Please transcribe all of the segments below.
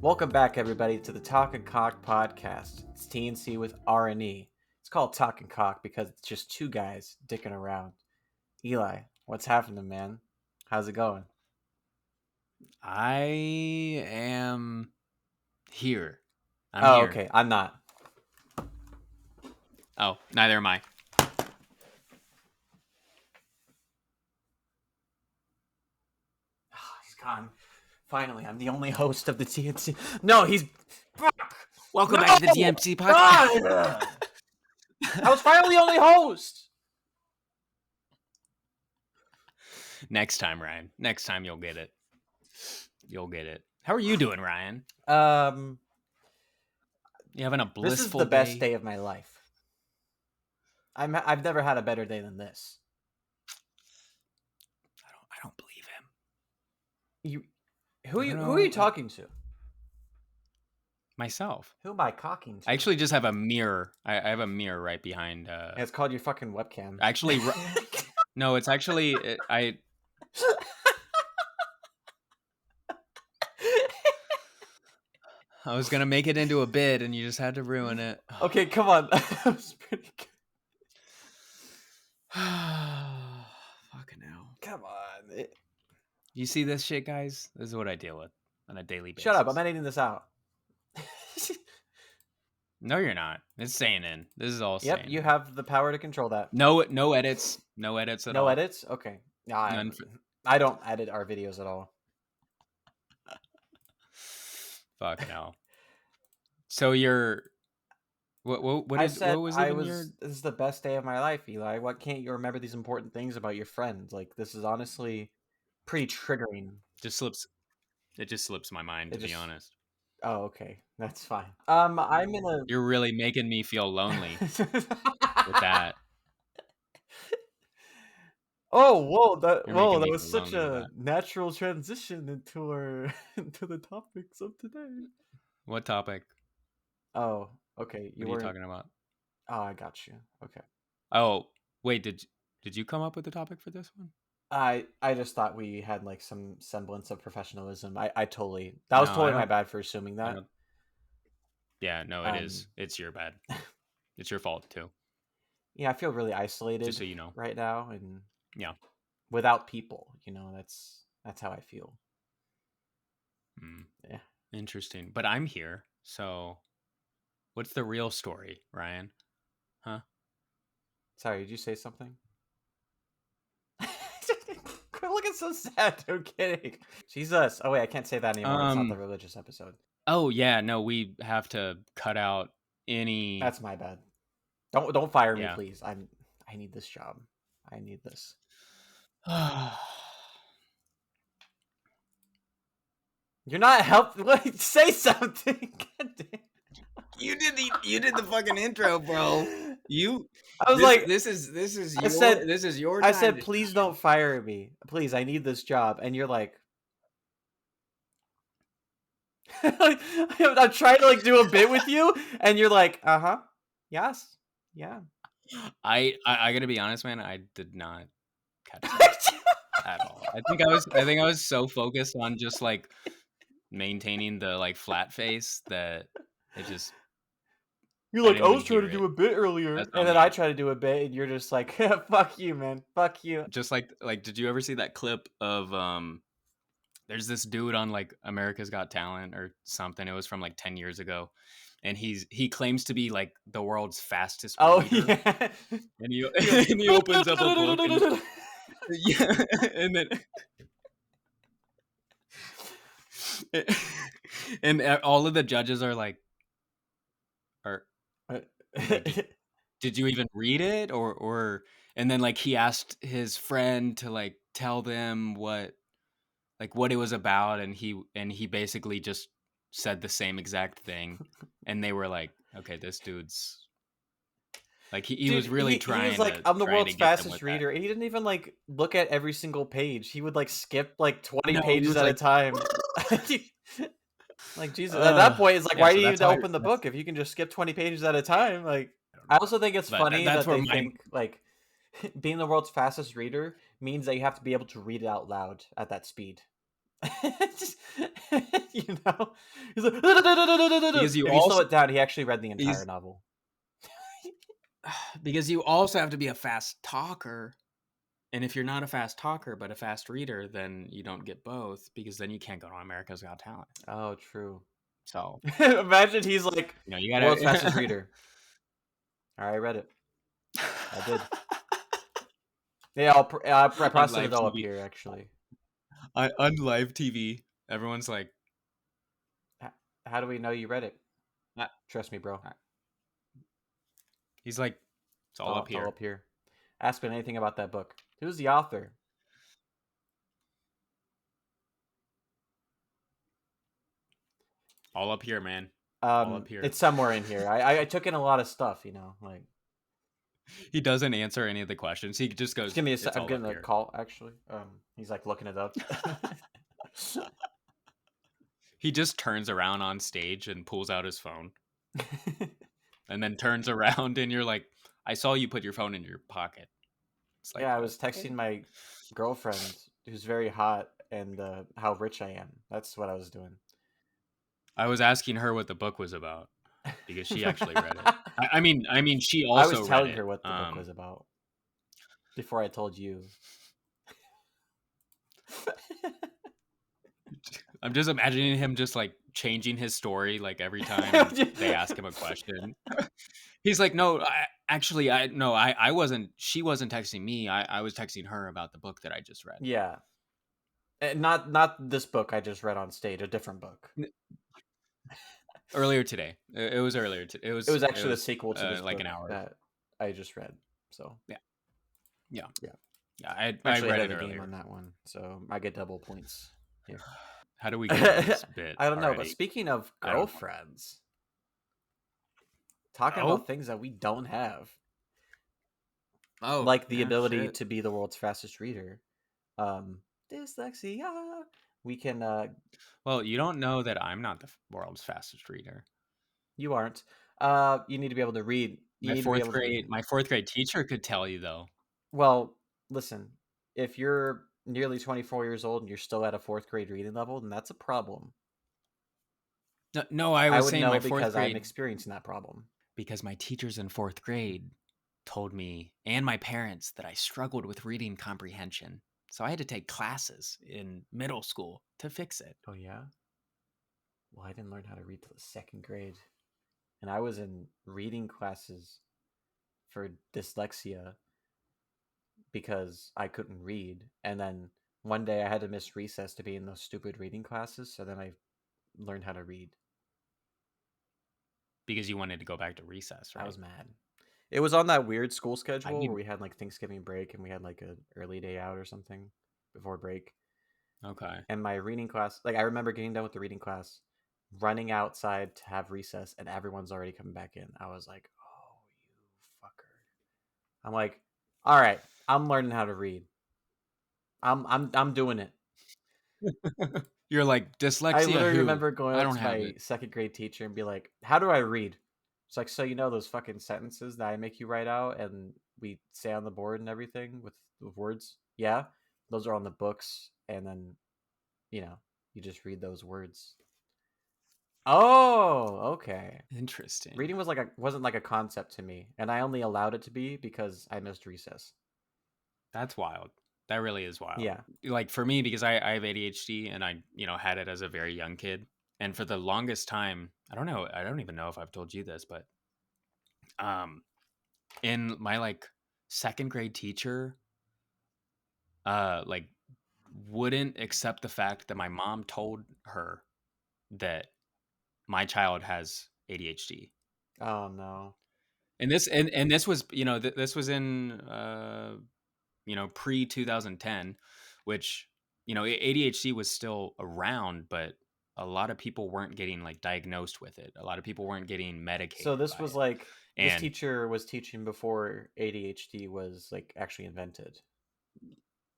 Welcome back, everybody, to the Talkin' Cock podcast. It's TNC with R&E. It's called Talkin' Cock because it's just two guys dicking around. Eli, what's happening, man? How's it going? I am here. I'm here. Okay. I'm not. Oh, neither am I. He's gone. Finally, I'm the only host of the TNC. No, he's... Welcome back to the TNC Podcast. I was finally the only host. Next time, Ryan. Next time you'll get it. You'll get it. How are you doing, Ryan? You having a blissful day? This is the best day of my life. I've never had a better day than this. I don't believe him. Who are you talking to? Myself. Who am I cocking to? I actually just have a mirror. I have a mirror right behind. It's called your fucking webcam. Actually, no, it's actually I was gonna make it into a bit, and you just had to ruin it. Okay, come on. That was pretty good. Fucking hell. Come on. You see this shit, guys? This is what I deal with on a daily basis. Shut up. I'm editing this out. No, you're not. It's staying in. This is all staying. Yep, you have the power to control that. No edits. No edits at all. No edits? Okay. No, I don't edit our videos at all. Fucking hell. So you're... What was this is the best day of my life, Eli. Why can't you remember these important things about your friends? Like, this is honestly pretty triggering. It just slips my mind, to be honest. Oh, okay. That's fine. You're really making me feel lonely with that. Oh, whoa! That was such a natural transition into the topics of today. What topic? Oh, okay. What are you talking about? Oh, I got you. Okay. Oh, wait. Did you come up with the topic for this one? I just thought we had like some semblance of professionalism. That was totally my bad for assuming that. Yeah, no, it is. It's your bad. It's your fault too. Yeah, I feel really isolated. Just so you know. Right now, and yeah, without people, that's how I feel. Yeah, interesting. But I'm here, so what's the real story, Ryan? Huh? Sorry, did you say something? Quit looking so sad. I'm kidding. Jesus. Oh wait, I can't say that anymore. It's not the religious episode. Oh yeah, no, we have to cut out any. That's my bad. Don't fire me, please. I need this job. I need this. You're not helping. Say something. You did the fucking intro, bro. I was like, this is your time. I said, please don't fire me. Please, I need this job. And you're like, I'm trying to like do a bit with you, and you're like, yes, yeah. I gotta be honest, man. I did not catch that at all. I think I was so focused on just like maintaining the like flat face that it just. You're like, I was trying to do a bit earlier, and then I try to do a bit, and you're just like, fuck you, man, fuck you. Just like, did you ever see that clip of there's this dude on like America's Got Talent or something? It was from like 10 years ago, and he claims to be like the world's fastest. Oh reader. Yeah, and he opens up a book, and, yeah, and then and all of the judges are like, did you even read it or and then like he asked his friend to like tell them what it was about, and he basically just said the same exact thing, and they were like, okay, this dude's like he was really trying. He was like, I'm the world's fastest reader, and he didn't even like look at every single page. He would like skip like 20 pages at a time. Like, Jesus, at that point, it's like, why do you need to open the book if you can just skip 20 pages at a time? Like, I also think it's funny that they think, like, being the world's fastest reader means that you have to be able to read it out loud at that speed. Just, you know, he's like, if Because you you slow also it down, he actually read the entire he's novel. because you also have to be a fast talker. And if you're not a fast talker but a fast reader, then you don't get both because then you can't go on America's Got Talent. Oh, true. So Imagine he's like you world's fastest gotta. reader. All right, I read it. I did. Yeah, I On processed live it all up TV, here actually. on live TV, everyone's like, How do we know you read it? uh, Trust me, bro. he's like, it's all up It's all here. up here. Ask me anything about that book. Who's the author? All up here, man. All up here. It's somewhere in here. I took in a lot of stuff, you know, like. He doesn't answer any of the questions. He just goes, Just give me a it's sec. I'm all getting up a here. call actually. He's like looking it up. He just turns around on stage and pulls out his phone and then turns around and you're like, I saw you put your phone in your pocket. It's like, Yeah, I was okay. texting my girlfriend who's very hot and how rich I am. That's what I was doing. I was asking her what the book was about because she actually read it. I mean, she I was also read telling it. her what the book was about before I told you. I'm just imagining him just like changing his story like every time they ask him a question. He's like, no, I wasn't. She wasn't texting me. I was texting her about the book that I just read. Yeah, not this book I just read on stage. A different book. Earlier today, it was earlier. It was actually the sequel to this like book an hour. that I just read. So yeah. I'm I actually read ahead it of the game earlier. on that one, so I get double points here. How do we get to this bit? I don't know, but already? speaking of I don't know. girlfriends, talking about things that we don't have, like the ability to be the world's fastest reader, dyslexia. We can. Well, you don't know that I'm not the world's fastest reader. You aren't. You need to be able to read. You My need to be fourth able to. grade, my fourth grade teacher could tell you though. Well, listen. If you're nearly 24 years old and you're still at a fourth grade reading level, then that's a problem. No, I I was would saying know my fourth because I'm grade experiencing that problem. because my teachers in fourth grade told me and my parents that I struggled with reading comprehension. So I had to take classes in middle school to fix it. Oh yeah. Well, I didn't learn how to read till the second grade, and I was in reading classes for dyslexia because I couldn't read, and then one day I had to miss recess to be in those stupid reading classes, so then I learned how to read. Because you wanted to go back to recess, right? I was mad. It was on that weird school I schedule mean, where we had like Thanksgiving break and we had like an early day out or something before break. okay. And my reading class, like I remember getting done with the reading class, running outside to have recess, and everyone's already coming back in. I was like, "Oh, you fucker!" I'm like, "All right, I'm learning how to read. I'm doing it." You're like I dyslexia literally who? remember going I up don't to have my it. second grade teacher and be like, "How do I read?" It's like, "So you know those fucking sentences that I make you write out and we say on the board and everything with words? Yeah, those are on the books, and then you just read those words." Oh, okay. Interesting. Reading wasn't like a concept to me, and I only allowed it to be because I missed recess. That's wild. That really is wild. Yeah. Like for me, because I have ADHD and I, had it as a very young kid. And for the longest time, I don't know, I don't even know if I've told you this, but in my like second grade teacher like wouldn't accept the fact that my mom told her that my child has ADHD. Oh no. And this was, this was in pre 2010, which ADHD was still around, but a lot of people weren't getting like diagnosed with it. A lot of people weren't getting So medicated this by was it. like this And teacher was teaching before ADHD was like actually invented.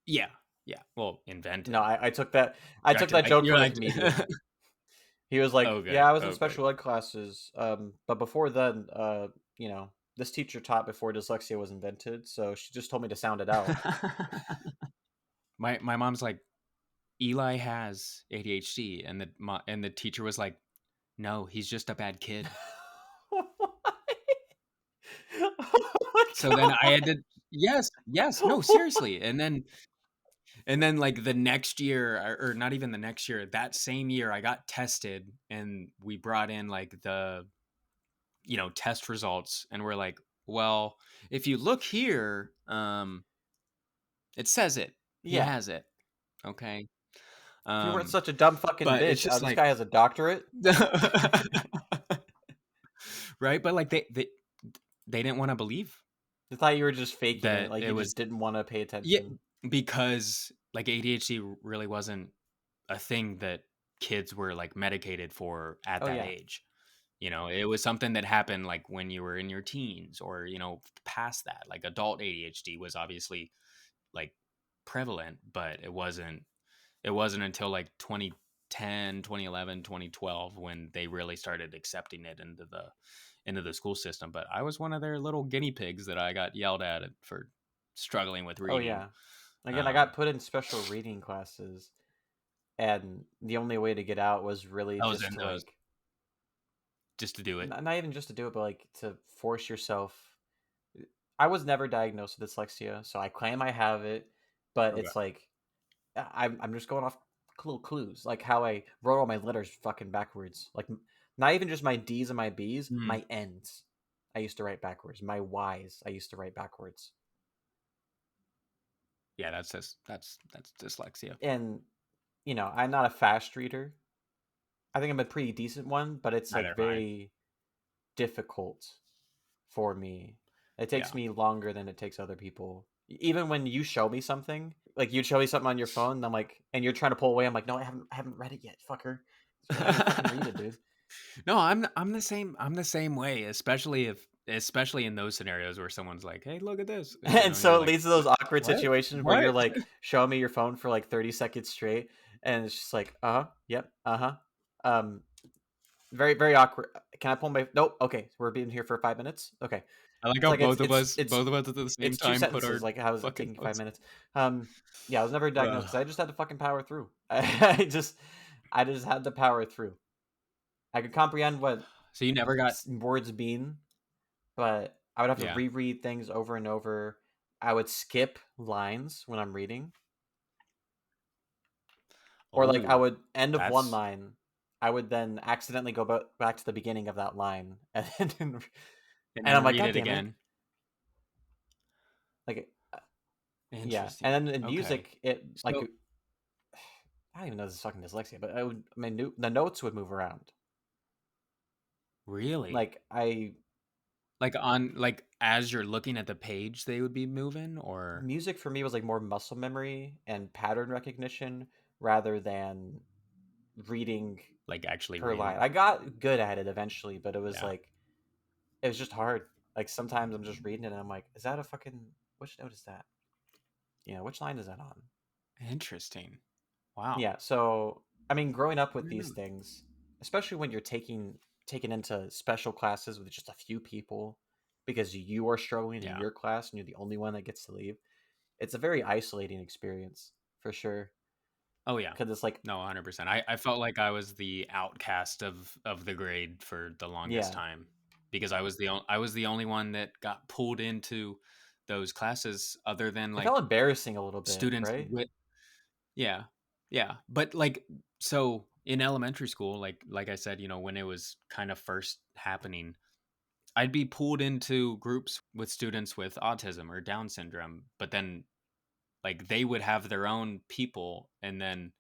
yeah, well, invented. No, I took that joke You're from a like, comedian. He was like, okay, "Yeah, I was in okay. special ed classes, but before then, this teacher taught before dyslexia was invented, so she just told me to sound it out." My mom's like, Eli has ADHD, and the teacher was like, no, he's just a bad kid. Oh my So then I had God. to, yes, no, seriously. And then like the next year, or not even the next year, that same year I got tested, and we brought in like the, test results, and we're like, well, if you look here, it says it. He Yeah. has it. Okay. If you weren't Um, such a dumb fucking but it's bitch, just this like, guy has a doctorate. right? But like they didn't want to believe I thought you were just faking it. that Like it you just was, didn't want to pay yeah, attention. because like ADHD really wasn't a thing that kids were like medicated for at Oh that yeah. age. It was something that happened like when you were in your teens, or past that. Like adult ADHD was obviously like prevalent, but it wasn't until like 2010, 2011, 2012 when they really started accepting it into the school system. But I was one of their little guinea pigs that I got yelled at for struggling with Oh reading. yeah. Again, I got put in special reading classes, and the only way to get out was really I was just in to those like, just to do it. not even just to do it, but like to force yourself. I was never diagnosed with dyslexia, so I claim I have it, but Okay. it's like I'm just going off little clues, like how I wrote all my letters fucking backwards. Like not even just my D's and my B's, Mhm. my N's. I used to write backwards. My Y's I used to write backwards. Yeah, that's dyslexia. And I'm not a fast reader. I think I'm a pretty decent one, but it's Neither like am I. very difficult for me. It takes Yeah. me longer than it takes other people. Even when you show me something, like you'd show me something on your phone, and I'm like, and you're trying to pull away. I'm like, no, I haven't read it yet, fucker. So let me fucking read it, dude. No, I'm the same. I'm the same way, especially in those scenarios where someone's like, "Hey, look at this," and And you're so it like, leads to those awkward "What? situations where What?" you're like showing me your phone for like 30 seconds straight, and it's just like, yep, um, very very awkward. Can I pull my? Nope. Okay, we're being here for 5 minutes. Okay, I like it's how like both of us, it's at the same it's two time put sentences. our Like how is it fucking taking five phones. minutes? Yeah, I was never diagnosed Ugh. because I just had to fucking power through. I just had to power through. I could comprehend what So you never got, words mean, but I would have to yeah. reread things over and over. I would skip lines when I'm reading, or like I Oh, would end of one that's line. I would then accidentally go back to the beginning of that line, and then, and and then I'm like, read God it damn it! again. Like, yeah. Interesting. And then in Okay. music, it like So I don't even know this is fucking dyslexia, but the notes would move around. really, Like like as you're looking at the page, they would be moving, or music for me was like more muscle memory and pattern recognition rather than reading like actually per reading. line. I got good at it eventually, but Yeah. it was just hard. Like sometimes I'm just reading it and I'm like, is that a fucking which note is that? Which line is that on? Interesting. Wow. Yeah, so I mean, growing up I with don't these know. things, especially when you're taken into special classes with just a few people because you are struggling in Yeah. your class and you're the only one that gets to leave, it's a very isolating experience for sure. Oh yeah. Because it's like, No, 100%. I felt like I was the outcast of the grade for the longest yeah, time, because I was the only one that got pulled into those classes, other than it like felt embarrassing a little bit, students right? with, yeah. Yeah. But like, so in elementary school, like I said, when it was kind of first happening, I'd be pulled into groups with students with autism or Down syndrome, but then like they would have their own people, and then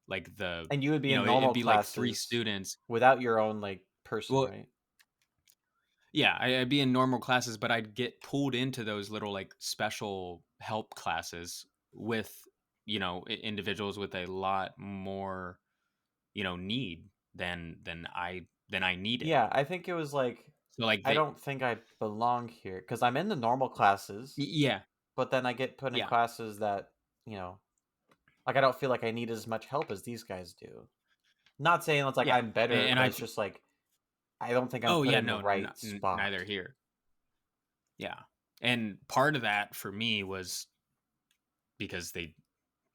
like And you would be in it'd normal be like three classes students. without your own like person, Well, right? yeah, I'd be in normal classes, but I'd get pulled into those little like special help classes with individuals with a lot more need than I needed. Yeah, I think it was like, So like I don't think I belong here because I'm in the normal classes, yeah, but then I get put in yeah, classes that, you know, like I don't feel like I need as much help as these guys do. Not saying it's like yeah, I'm better, and but I it's just like I don't think I'm oh put yeah, in the no, right spot. neither here. Yeah. And part of that for me was because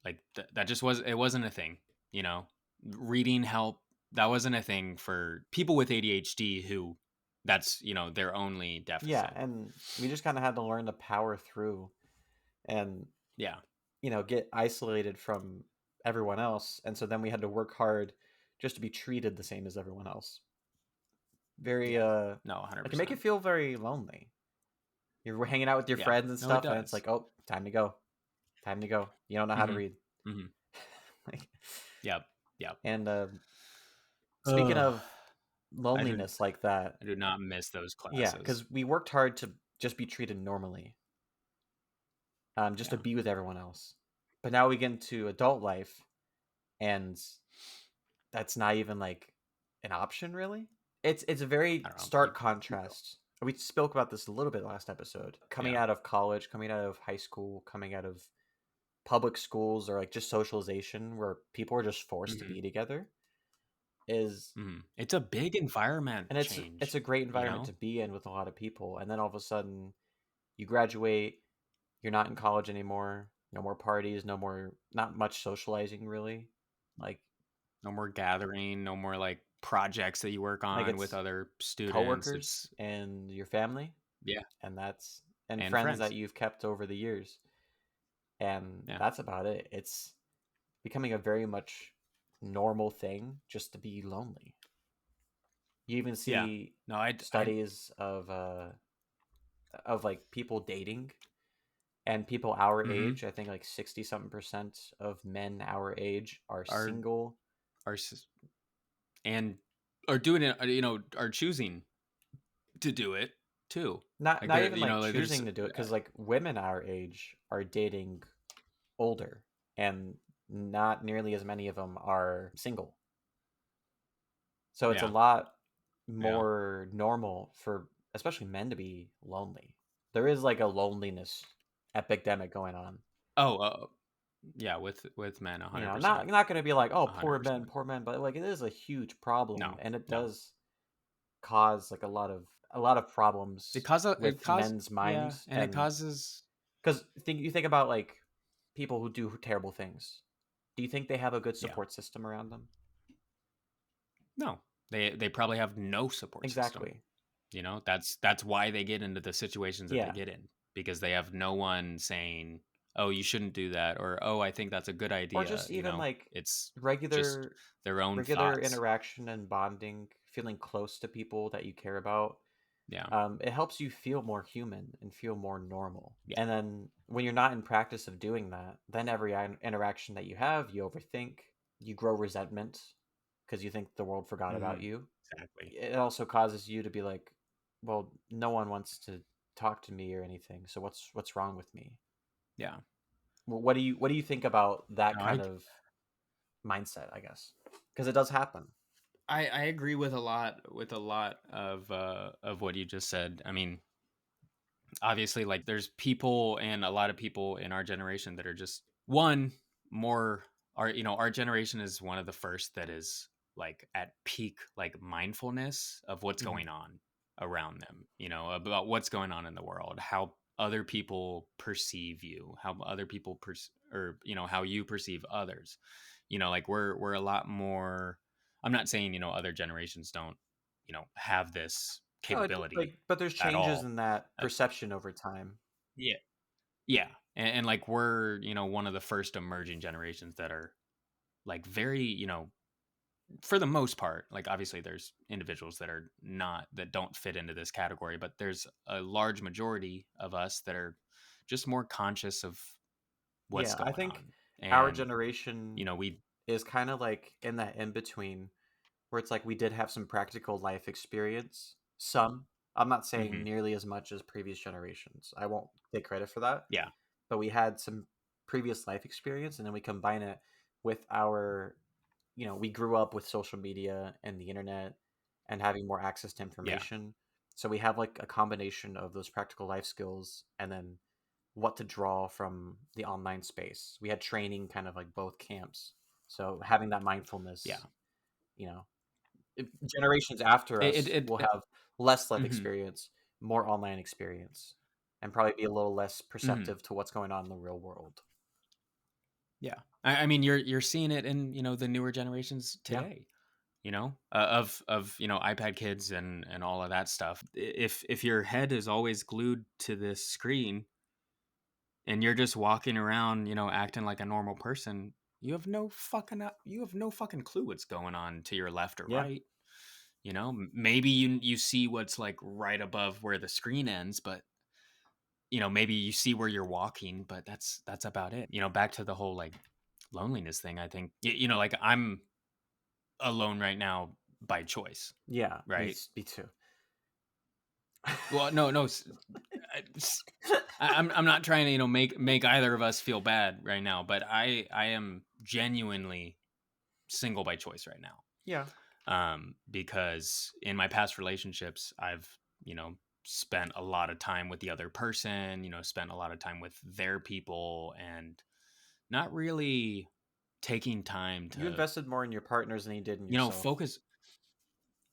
like that just it wasn't a thing, you know. Reading help, that wasn't a thing for people with ADHD who that's, you know, their only Yeah, deficit. and we just kind of had to learn to power through and, Yeah. get isolated from everyone else. And so then we had to work hard just to be treated the same as everyone else. Very, Yeah. No, it can make you 100%. feel very lonely. You're hanging out with your Yeah. friends and No, it stuff, and it's does. like, oh, time to go. Time to go. You don't know how to Mhm. read. Mhm. Like, Yep. Yep. and speaking Ugh. of I do loneliness like that, I do not miss those yeah, classes. because we worked hard to just be treated normally, just to Yeah. be with everyone else. But now we get into adult life, and that's not even like an option, really. It's a very I don't know. stark contrast. We spoke about this a little bit last episode. Coming Yeah. out of college, coming out of high school, coming out of public schools, or like just socialization where people are just forced to Mhm. be together is, Mhm. It's a big environment and it's change, a great you environment to know? be in with a lot of people. And then all of a sudden you graduate, you're not in college anymore, no more parties, no more, not much socializing really. Like No more gathering, no more like projects that you work like on with it's other students. coworkers It's and your family, yeah, and and friends that friends. you've kept over the years. And Yeah. that's about it. It's becoming a very much normal thing just to be lonely. You even Yeah. see No, I studies of like people dating, and people our mhm. age. I think like 60 something percent of men our age are Are single. are and are doing it, you know, are choosing to do it too. Not Like not there, even you know, like like there's choosing to do it, because like women our age are dating older, and not nearly as many of them are single. So it's a yeah, lot yeah. more normal for especially men to be lonely. There is like a loneliness epidemic going on. Oh, yeah, with men Not 100%. not going to be like, oh,100%. poor men, but like it is a huge problem, No. and it No. does cause like a lot of It problems causes it with cause men's yeah, minds. and it And causes because you think about like people who do terrible things. Do you think they have a good yeah. support system around them? No. They probably have no support system. Exactly. You know, that's why they get into the situations that they Yeah. get in because they have no one saying, "Oh, you shouldn't do that," or "Oh, I think that's a good Or idea." just You even know, like it's just regular their own regular thoughts. interaction and bonding, feeling close to people that you care about. Yeah, It helps you feel more human and feel more normal. yeah, And then when you're not in practice of doing that, then every interaction that you have, you overthink, you grow resentment because you think the world forgot about hmm you. exactly. It also causes you to be like, well, no one wants to talk to me or anything. So what's wrong with me? Yeah, What do you think about that no, kind of mindset, I guess? Because it does happen. I agree with a lot of what you just said. I mean, obviously, like there's people and a lot of people in our generation that are just one more our you know our generation is one of the first that is like at peak like mindfulness of what's Hmm. going on around them, you know, about what's going on in the world, how other people perceive you, how other people or you know how you perceive others, you know, like we're a lot more. I'm not saying, you know, other generations don't, you know, have this No, it's just capability like, but there's at changes all. in that Uh, perception over time. yeah. Yeah. And like we're, you know, one of the first emerging generations that are like very, you know, for the most part, like obviously there's individuals that are not that don't fit into this category, but there's a large majority of us that are just more conscious of what's Yeah, I going think on. our And, you generation know, we is kind of like in that in between where it's like we did have some practical life experience. Some. I'm not saying mhm, nearly as much as previous generations. I won't take credit for that. yeah. But we had some previous life experience, and then we combine it with our, we grew up with social media and the internet and having more access to Yeah. information. So we have like a combination of those practical life skills and then what to draw from the online space. We had training kind of like both camps. So having that Yeah. mindfulness, you know, generations after us will have less life Mhm, experience, more online experience, and probably be a little less mhm, perceptive to what's going on in the real world. yeah. I mean, you're seeing it in, the newer generations Yeah. today, of iPad kids and all of that stuff. If your head is always glued to this screen and you're just walking around, acting like a normal person, you have no fucking clue what's going on to your left or Yeah. right. Maybe you see what's like right above where the screen ends, but maybe you see where you're walking, but that's about it. Back to the whole like loneliness thing. I think like I'm alone right now by choice, Yeah. right? Me too. Well, no, no, I- s- I'm not trying to make either of us feel bad right now, but I am genuinely single by choice right now. Yeah. Because in my past relationships, I've spent a lot of time with the other person, spent a lot of time with their people, and not really taking time You to invested more in your partners than you did in yourself. focus.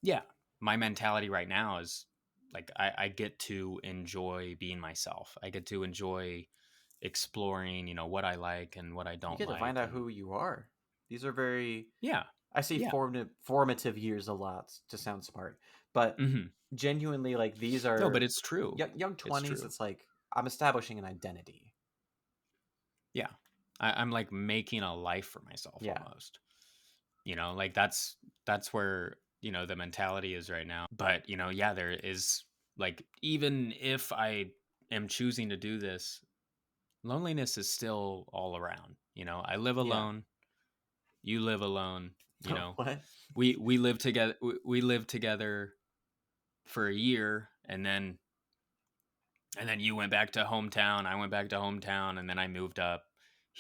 Yeah, my mentality right now is like I get to enjoy being myself. I get to enjoy exploring, what I like and what I You don't get to find like. out And who you are. These are very, yeah, I say yeah. formative years a lot to sound smart, but Hmm. genuinely, like these No, but are it's true. young It's 20s. true. It's like I'm establishing an identity. Yeah. I'm like making a life for myself Yeah. almost. Like that's where, the mentality is right now. But, yeah, there is like, even if I am choosing to do this, loneliness is still all around. I live Yeah. alone, you live alone, What? we live together, we live together for a year, and then you went back to hometown, I went back to hometown, and then I moved up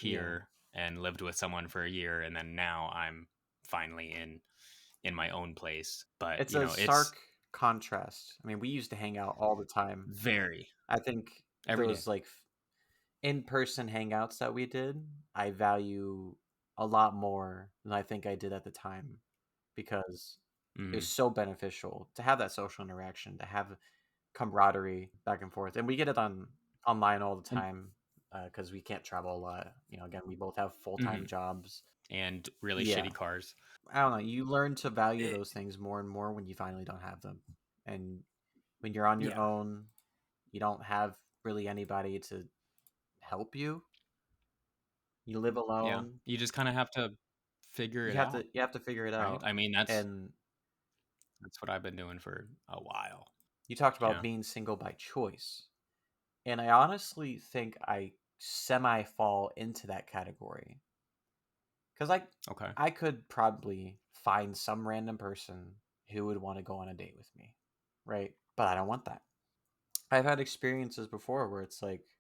Yeah. here and lived with someone for a year, and then now I'm finally in my own place. But It's a it's stark contrast. I mean, we used to hang out all the time. very I think every day. those like in-person hangouts that we did, I value a lot more than I think I did at the time because it was Hmm. so beneficial to have that social interaction, to have camaraderie back and forth. And we get it online all the And time because we can't travel a lot. Again, we both have full-time hmm jobs. and really Yeah. shitty cars. I don't know. You learn to value It, those things more and more when you finally don't have them. And when you're on your yeah, own, you don't have really anybody to help you. You live yeah. alone. You just kind of have to figure it out, You have to figure it right? out. I mean, And that's what I've been doing for a while. you talked You about know. being single by choice. And I honestly think I semi fall into that category. Cuz Okay. I could probably find some random person who would want to go on a date with me, right? But I don't want that. I've had experiences before where it's like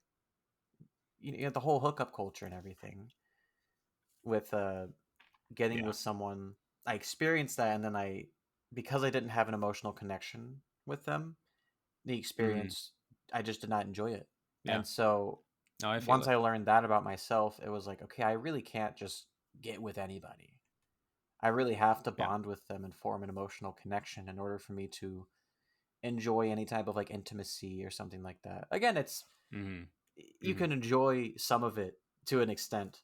the whole hookup culture and everything with getting Yeah. with someone. I experienced that, and then because I didn't have an emotional connection with them, the Hmm. experience, I just did not enjoy it. Yeah. And so No, I feel once it. I learned that about myself, it was like, okay, I really can't just get with anybody. I really have to Yeah. bond with them and form an emotional connection in order for me to enjoy any type of like intimacy or something like that. Again, it's Hmm. you Hmm. can enjoy some of it to an extent,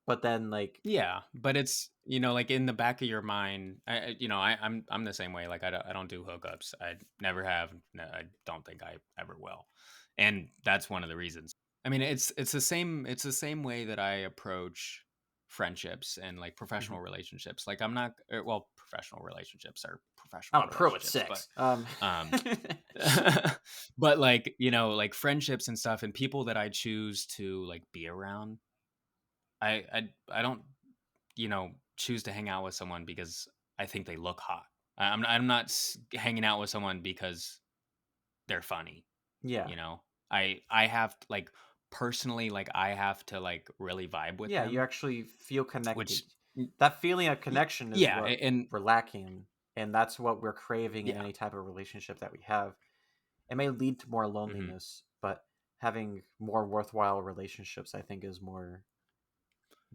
but then like Yeah, but it's like in the back of your mind. I'm the same way. Like I don't do hookups. I never have. I don't think I ever will, and that's one of the reasons. I mean, it's the same way that I approach friendships and like mhm. professional relationships. Like I'm not well, professional relationships are professional I'm a pro at relationships, but sex. um, but like like friendships and stuff, and people that I choose to like be around. I don't choose to hang out with someone because I think they look hot. I'm not hanging out with someone because they're funny. Yeah. You know, I have like personally like I have to like really vibe with Yeah, you them, actually feel connected. which mm, That feeling of connection is yeah, what and we're lacking, and that's what we're craving in yeah, any type of relationship that we have. It may lead to more hmm loneliness, but having more worthwhile relationships, I think, is more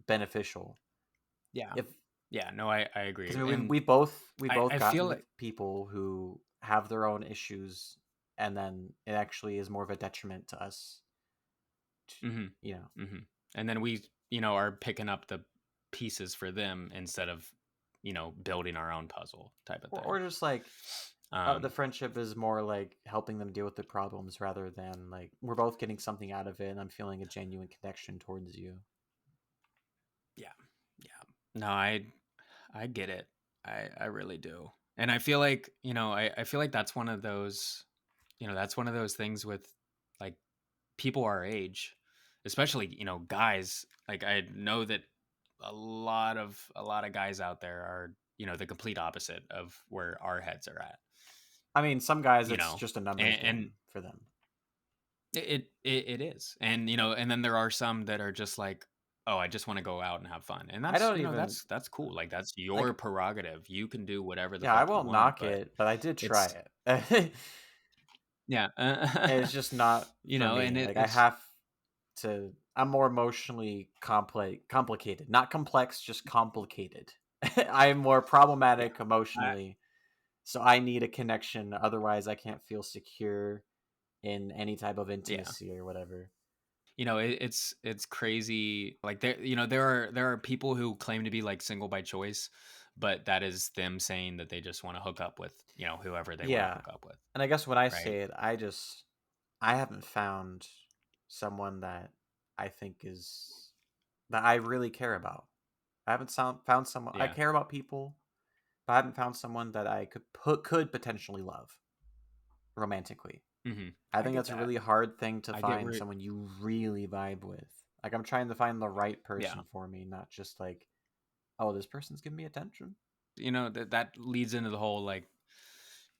beneficial. yeah, If yeah. No, I because agree, I mean, and we I both I gotten feel with like people who have their own issues, and then it actually is more of a detriment to us. hmm You know, hmm and then are picking up the pieces for them instead of, building our own puzzle type of thing. Or just like the Um, friendship is more like helping them deal with the problems rather than like we're both getting something out of it and I'm feeling a genuine connection towards you. yeah, yeah. No, I get it. I really do. And I feel like, I feel like that's one of those, that's one of those things with like people our age, especially, guys. Like I know that a lot of guys out there are, the complete opposite of where our heads are at, I mean, some guys you it's know. just a numbers And game for them. it is. And and then there are some that are just like, oh, I just want to go out and have fun. And I that's, don't even that's cool. Like that's your like prerogative. You can do whatever the yeah, I fuck you won't want, knock but it, but I did try it's it. yeah. It's just not for And me. Like I it's have to I'm more emotionally complicated. Not complex, just complicated. I am more yeah. problematic I, emotionally. So I need a connection, otherwise I can't feel secure in any type of yeah. intimacy or whatever. It's crazy. Like there are people who claim to be like single by choice, but that is them saying that they just want to hook up with, whoever they want to Yeah. hook up with, And I guess when I right? say it, I haven't found someone that I think is that I really care about. I haven't found someone I Yeah. care about people, but I haven't found someone that I could potentially love romantically. I I think get that's a that. really hard thing to I get find where someone you really vibe with. Like I'm trying to find the right yeah. person for me, not just like, oh, this person's giving me attention. That leads into the whole like,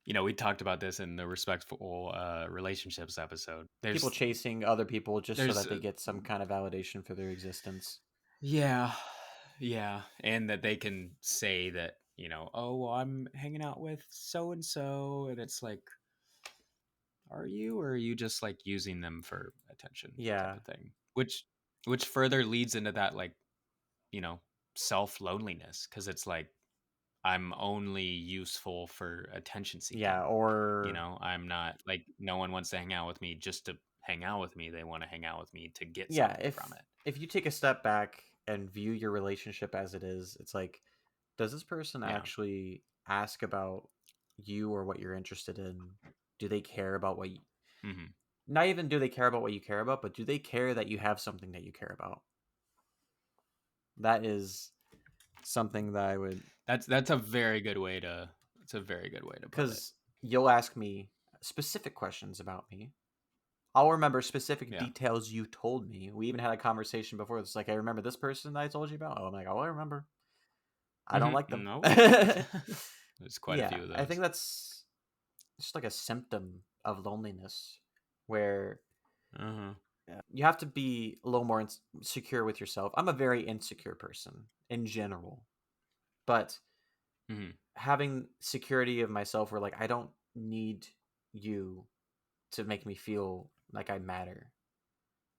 we talked about this in the respectful relationships episode. People chasing other people just so There's that they get some kind of validation for their existence. Yeah. Yeah. And that they can say that, oh, well, I'm hanging out with so and so. And it's like, are you, or are you just like using them for attention type Yeah. of thing? Which further leads into that, like, you know, self loneliness. Cause it's like, I'm only useful for attention Yeah, seeking. or I'm not like, no one wants to hang out with me just to hang out with me. They want to hang out with me to get yeah, something from it. if you take a step back and view your relationship as it is, it's like, does this person Yeah. actually ask about you or what you're interested in? Do they care about what you, Hmm. not even do they care about what you care about, but do they care that you have something that you care about? That is something that I would, That's a very good way to it's a very good way to put it. because you'll ask me specific questions about me. I'll remember specific Yeah. details you told me. We even had a conversation before. It's like, I remember this person that I told you about. Oh, I'm like, oh, I remember. I don't like them. No. There's quite a Yeah, few of I think those. that's just like a symptom of loneliness where Uh-huh. you have to be a little more secure with yourself. I'm a very insecure person in general, but Hmm. having security of myself where like I don't need you to make me feel like I matter.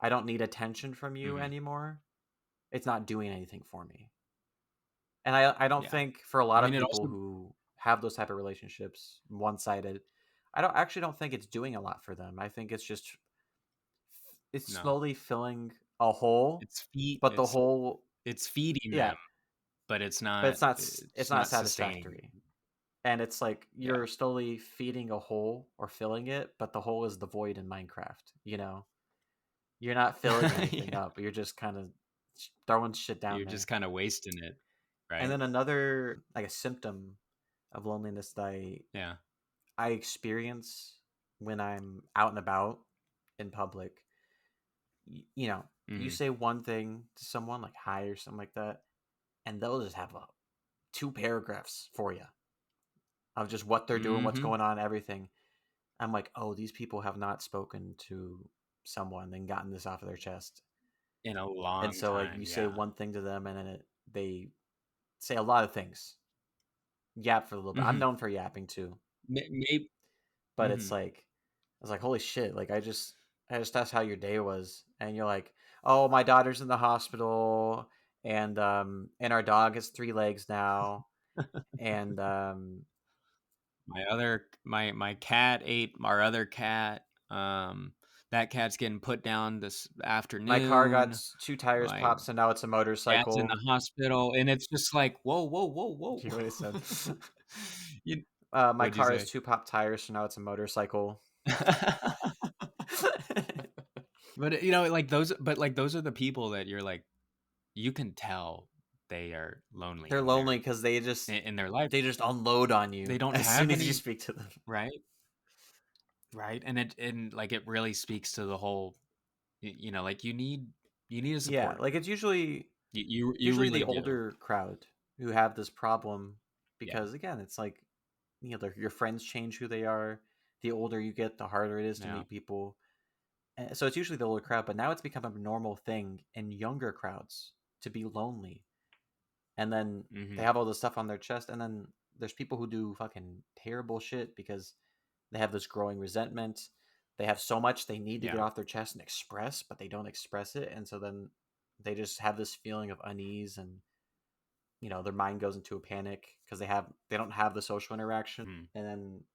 I don't need attention from you Hmm. anymore. It's not doing anything for me. And I don't Yeah. think for a I lot of mean, it people also who have those type of relationships, one-sided, I don't think it's doing a lot for them. I think it's no. slowly filling a hole, It's feed but the it's hole, it's feeding yeah, them, but it's but not it's it's not not sustaining satisfactory. And it's like them. you're slowly feeding a hole or filling it, but the hole is the void in Minecraft, you know? You're not filling Yeah. anything Yeah. up. You're just kind of throwing shit down You're there. just kind of wasting it, And right? then another like a symptom of loneliness that Yeah. I experience when I'm out and about in public, you know, you Hmm. say one thing to someone like hi or something like that, and they'll just have two paragraphs for you of just what they're doing, what's Hmm. going on, everything. I'm like, oh, these people have not spoken to someone and gotten this off of their chest. In a And long so, like, time. you say Yeah. one thing to them, and then they say a lot of things, yap for a little bit. I'm Hmm. known for yapping too, Maybe. but it's Hmm. like I was like, holy shit! Like I just asked how your day was, and you're like, oh, my daughter's in the hospital, and our dog has three legs now, and My cat ate our other cat. that cat's getting put down this My car got afternoon. 2 tires Like, popped, so now it's a dad's in motorcycle. the hospital, and it's just like, whoa, whoa, whoa, whoa. You know what he said? You, My what'd you car has say? 2 popped tires, so now it's a motorcycle. But like those are the people that you're like, you can tell they are lonely They're in lonely because in their life. they just unload on They you don't as have soon as you any, speak to them. right? Right. And like it really speaks to the whole, like you need a Yeah, support. like it's You usually the really do. older crowd who have this problem Yeah. because again, it's like your friends change who they are. The older you get, the harder it is to Yeah. meet people. So it's usually the older crowd, but now it's become a normal thing in younger crowds to be lonely. And then they Hmm. have all this stuff on their chest, and then there's people who do fucking terrible shit because they have this growing resentment. They have so much they need to get Yeah. off their chest and express, but they don't express it, and so then they just have this feeling of unease, and their mind goes into a panic because they don't have the social interaction, Hmm. and then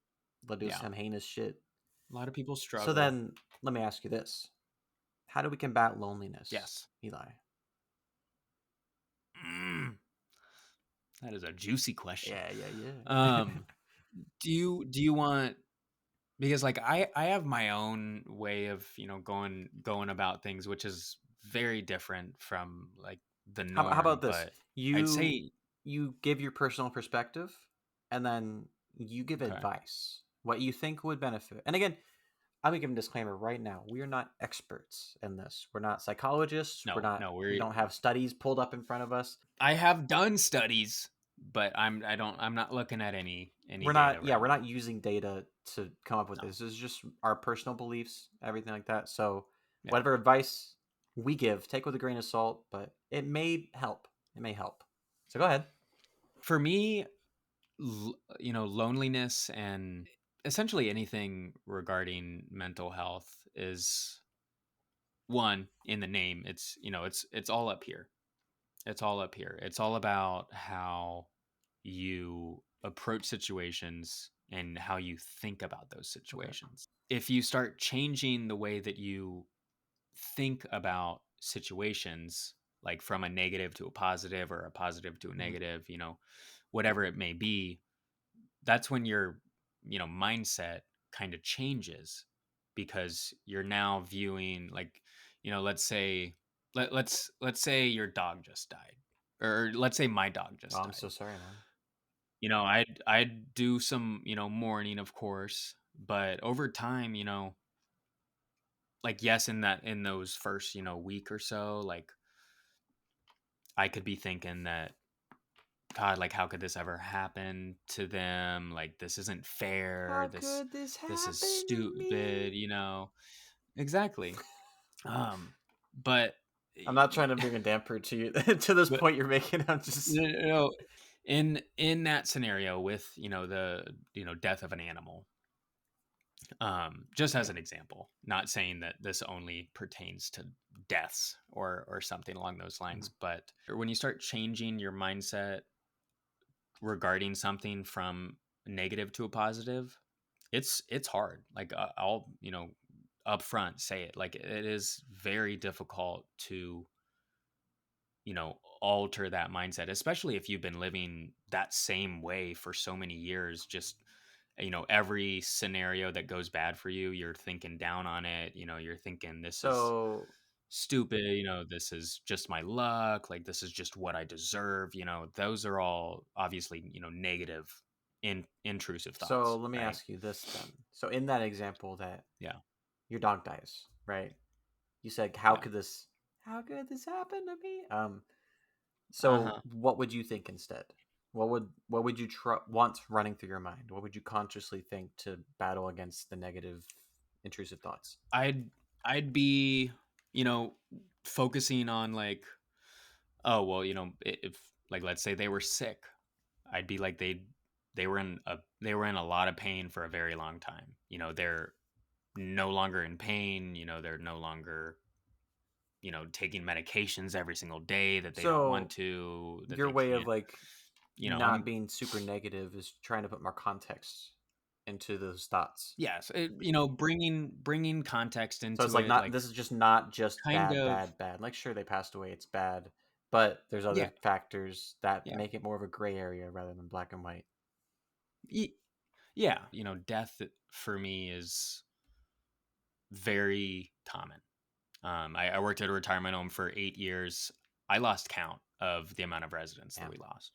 they'll do Yeah. some heinous shit. A lot of people So struggle. then let me ask you this: how do we combat loneliness, Yes. Eli? Mm, that is a juicy question. Yeah, yeah, yeah. Um, do you want, because like I have my own way of, going about things, which is very different from like the How about norm, this? but I'd You say, you give your personal perspective, and then you give okay. advice. What you think would benefit. And again, I'm gonna give a disclaimer right now. We are not experts in this. We're not psychologists. No, We don't have studies pulled up in front of us. I have done studies, but I'm not looking at any data We're right not now. using data to come up with No. this. This is just our personal beliefs, everything like that. So Yeah. whatever advice we give, take with a grain of salt, but it may help. It may help. So go ahead. For me, loneliness and essentially anything regarding mental health is, one, in the name. It's all up here. It's all up here. It's all about how you approach situations and how you think about those Okay. situations. If you start changing the way that you think about situations, like from a negative to a positive or a positive to a Mhm. negative, whatever it may be, that's when your, mindset kind of changes, because you're now viewing, like, let's say, let's say your dog just died, or let's say my dog Oh, just I'm died. so sorry, man. I'd do some, mourning, of course, but over time, like, yes, in those first, week or so, like, I could be thinking that, God, like, how could this ever happen to them? Like, this isn't fair. How could this This is happen to stupid, me? Exactly. Um, but I'm not trying to bring a damper to you to this but point you're making. I'm just no, in that scenario with, the, death of an animal, just as okay. an example, not saying that this only pertains to deaths or something along those Mhm. lines, but when you start changing your mindset regarding something from negative to a positive, it's hard. Like, I'll, upfront say it, like, it is very difficult to, alter that mindset, especially if you've been living that same way for so many years. Just, every scenario that goes bad for you, you're thinking down on it. You're thinking, this is So stupid, this is just my luck, like, this is just what I deserve. Those are all obviously, negative, intrusive so thoughts, let me right? ask you this then. So in that example that Yeah. your dog dies, right? You said, Yeah. how could this happen to me? So Uh-huh. what would you think instead? What would you want running through your mind? What would you consciously think to battle against the negative intrusive thoughts? I'd I'd be, you know, focusing on, like, oh, well, if, like, let's say they were sick, I'd be like, they were in a lot of pain for a very long time. They're no longer in pain, they're no longer, taking medications every single day that they don't want So to, that your they way of can't, like not I'm being super negative is trying to put more context. into those thoughts. Yes, bringing context So it's into like it, not like this is just not just kind bad, of bad, bad. Like sure they passed away, it's bad, but there's other yeah, factors that yeah, make it more of a gray area rather than black and white. yeah. Death for me is very common. I worked at a retirement home for 8 years. I lost count of the amount of residents that Yeah. we lost,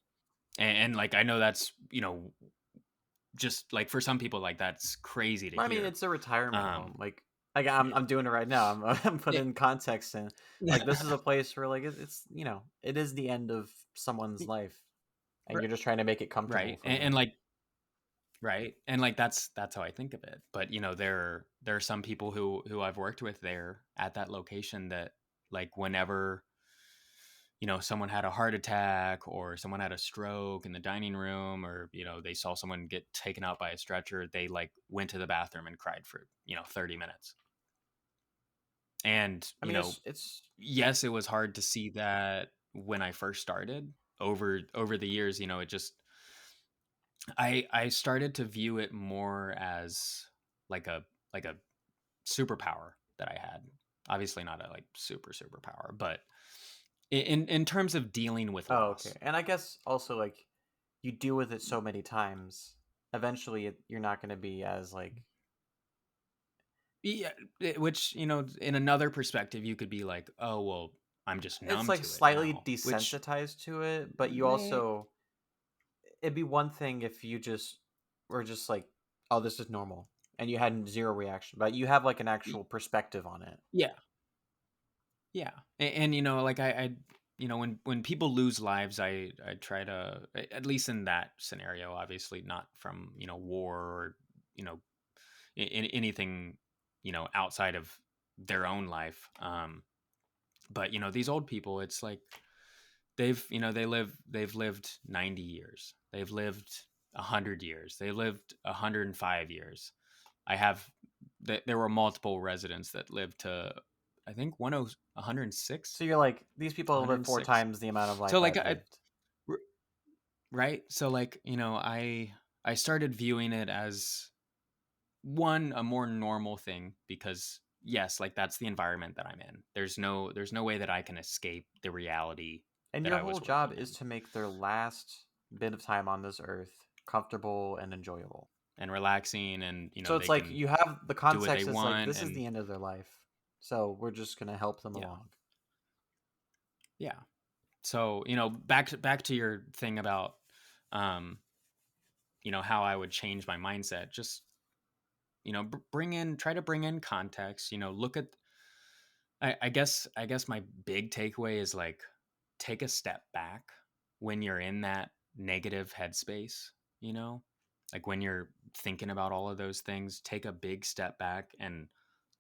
and like I know that's just like for some people like that's crazy to I mean, hear. it's a retirement Um, home. Like I'm doing it right now. I'm I'm yeah, putting context in. Like this is a place where like it's it is the end of someone's life, and you're just trying to make it comfortable right, for them. and like right, and like that's how I think of it. But there are some people who I've worked with there at that location that like whenever someone had a heart attack or someone had a stroke in the dining room, or they saw someone get taken out by a stretcher, they like went to the bathroom and cried for 30 minutes. And I mean, it's yes, it was hard to see that when I first started. Over the years, it just I started to view it more as like a superpower that I had. Obviously not a like superpower, but in terms of dealing with oh okay. loss. And I guess also like you deal with it so many times, eventually you're not going to be as like Yeah, which, in another perspective you could be like, "Oh, well, I'm just it's numb like to it slightly now." Which desensitized to it, but you eh, also it'd be one thing if you just were just like, "Oh, this is normal," and you had zero reaction, but you have like an y- actual perspective on it. yeah. Yeah. And like when people lose lives, I try to at least in that scenario, obviously not from, war or, you know, anything, outside of their own life. But these old people, it's like they've lived 90 years. They've lived 100 years. They lived 105 years. I have there were multiple residents that lived to I think 106 So you're like, these people live four 106. times the amount of So life like I've lived. r- right? So like, I started viewing it as one a more normal thing because yes, like that's the environment that I'm in. There's no way that I can escape the reality And that your I whole was job working is in. to make their last bit of time on this earth comfortable and enjoyable. And relaxing and So it's they like can you have the do what they context is like want this is and the end of their life. So we're just gonna help them yeah. along. Yeah. So, back to your thing about um how I would change my mindset. Just try to bring in context. Look at. I guess my big takeaway is like take a step back when you're in that negative headspace. You know, like when you're thinking about all of those things, take a big step back and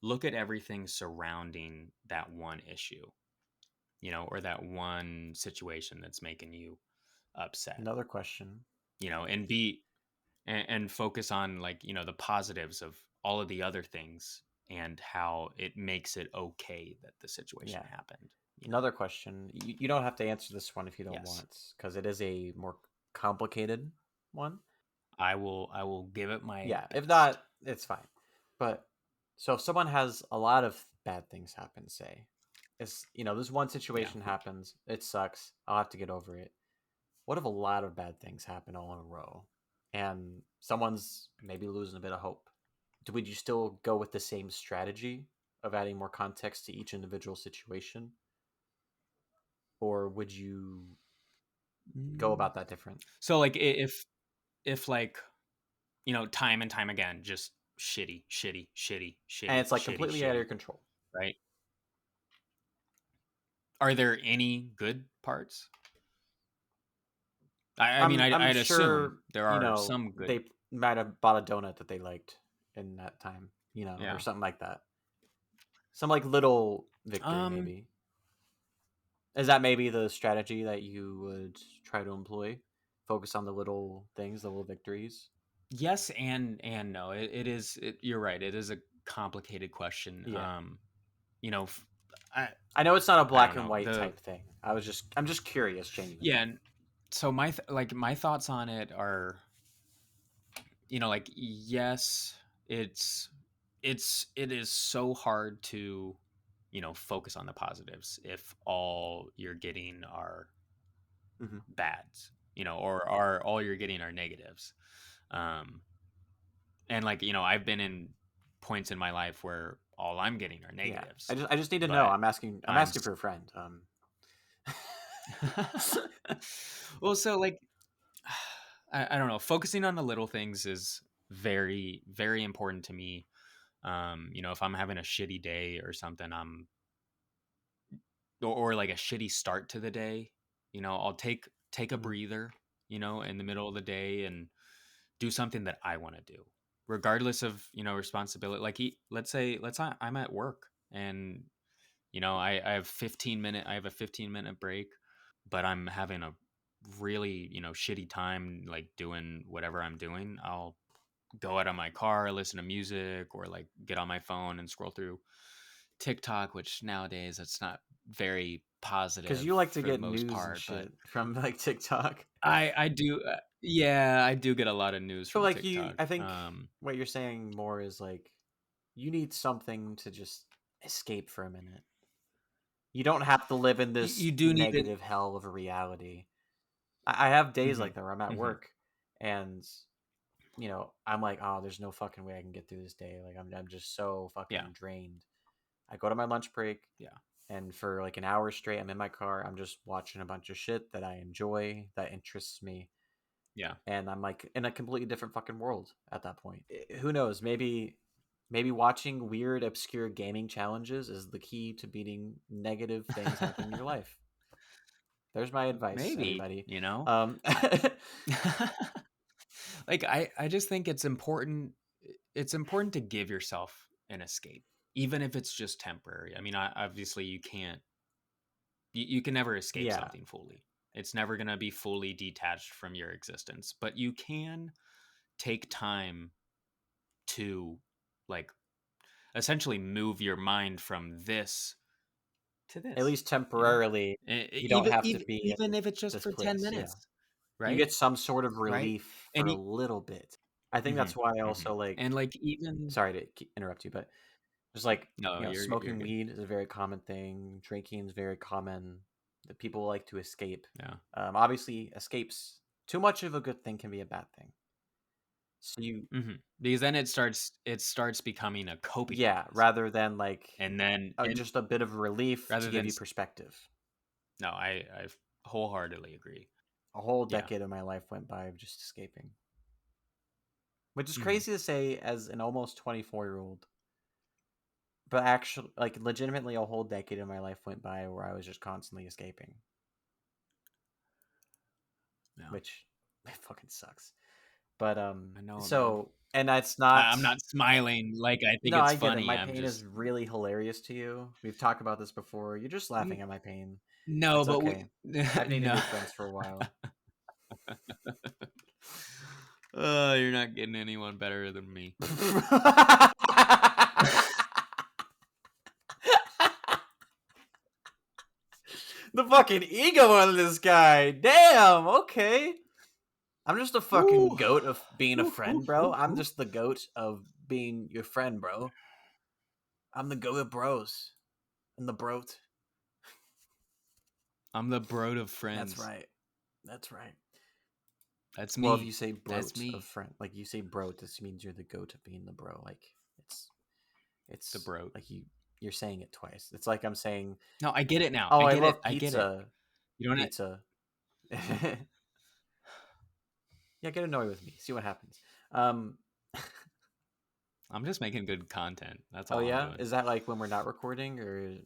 look at everything surrounding that one issue. Or that one situation that's making you upset. Another question. And be and focus on like the positives of all of the other things and how it makes it okay that the situation Yeah. happened. Another question. You don't have to answer this one if you don't Yes, want, because it is a more complicated one. I will give it my Yeah, if best. not, it's fine. But so if someone has a lot of bad things happen, say, it's this one Yeah. situation happens, it sucks. I'll have to get over it. What if a lot of bad things happen all in a row, and someone's maybe losing a bit of hope? Would you still go with the same strategy of adding more context to each individual situation, or would you go Mm. about that different? So like if like time and time again just shitty shitty shitty And shitty it's like shitty completely out of your shitty, control. right? Are there any good parts? I mean I'm I'd assume sure there are some good. they might have bought a donut that they liked in that time, or Yeah. something like that. Some like little victory, um maybe. Is that maybe the strategy that you would try to employ? Focus on the little things, the little victories. Yes and no. It is. You're right. It is a complicated question. Yeah, You know, f- I I know it's not a I black don't and know white the type thing. I'm just curious, genuinely. yeah. And so my thoughts on it are like, yes, it's it is so hard to, focus on the positives if all you're getting are Mhm. bads, or are all you're getting are negatives. Um, and like, I've been in points in my life where all I'm getting are Yeah. negatives, I just need to know. but I'm I'm asking for a friend. well, so like, I don't know. Focusing on the little things is very, very important to me. If I'm having a shitty day or something, or like a shitty start to the day, I'll take a Mhm. breather, in the middle of the day and do something that I want to do, regardless of, responsibility. Like, let's say I'm at work and, I have I have a 15-minute break, but I'm having a really, shitty time, like doing whatever I'm doing. I'll go out of my car, listen to music, or like get on my phone and scroll through TikTok, which nowadays it's not very Because positive you like to for the get most news and part, but shit from like TikTok. I do, yeah, I do get a lot of news So from like you, TikTok. I think what you're saying more is like you need something to just escape for a minute. You don't have to live in this You do need to. negative hell of a reality. I have days Hmm. like that where I'm at Hmm. work and I'm like, oh, there's no fucking way I can get through this day. Like I'm just so Yeah, fucking drained. I go to my lunch break yeah, and for like an hour straight I'm in my car, I'm just watching a bunch of shit that I enjoy, that interests me, yeah. and I'm like in a completely different fucking world at that point. Who knows? Maybe watching weird obscure gaming challenges is the key to beating negative things happening in your life. There's my advice, Maybe, everybody. I, like, I just think it's important to give yourself an escape, even if it's just temporary. I mean, obviously you can never escape Yeah. something fully. It's never going to be fully detached from your existence, but you can take time to, like, essentially move your mind from this to At this, least temporarily, you don't even have to even be in even if it's just this for 10 place. Yeah. minutes, You right? get some sort of Right? relief for And a little bit. I think hmm that's why I hmm also like, and like, even sorry to interrupt you, but just like, no, you're smoking good. weed is a very common thing. Drinking is very common. That people like to escape. Yeah. Obviously, escapes too much of a good thing can be a bad thing. So you, Because then it starts becoming a coping yeah, mechanism, rather than like and then and just a bit of relief to rather give than you perspective. no, I wholeheartedly agree. A whole Yeah. decade of my life went by of just escaping, which is Hmm. crazy to say as an almost 24-year-old. But actually, like legitimately, a whole decade of my life went by where I was just constantly escaping, Yeah. which it fucking sucks. But I know it, man. so and that's not. I'm not smiling like I think No, it's I get it. funny. My I'm pain is just really hilarious to you. We've talked about this before. You're just N- laughing at my pain. no, It's but okay. we I've needed no. new friends for a while. You're not getting anyone better than me. The fucking ego on this guy. Damn. Okay. I'm just a fucking Woo. goat of being a Woo, woo, friend, bro. woo, I'm woo. just the goat of being your friend, bro. I'm the goat of bros and the broat. I'm the broad of That's friends. right. That's right. That's Well, if me. you say That's broat of me. friend, like you say broat, this means you're the goat of being the bro. Like it's The it's broad. like you're saying it twice. It's like I'm saying, No, I get it now. "Oh, I I get it. love I get it. pizza." You don't. Pizza. Yeah, get annoyed with me. See what happens. Um I'm just making good content. That's oh all I'm yeah, doing. is that like when we're not recording or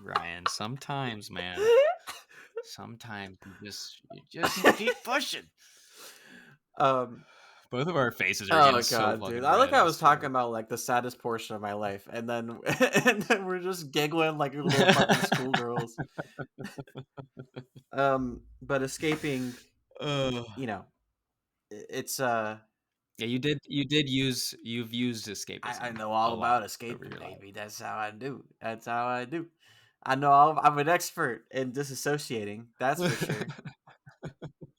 Ryan, sometimes, man. Sometimes you just keep pushing. um Both of our faces are getting oh so god, dude. fucking I like red, I I was talking swear. about like the saddest portion of my life and then and then we're just giggling like little fucking schoolgirls. But escaping, Uh, you know, it's yeah, you've used I escapism know a all lot about over escaping, your life. baby. That's how I do. That's how I do. I know I'm an expert in disassociating. That's for sure.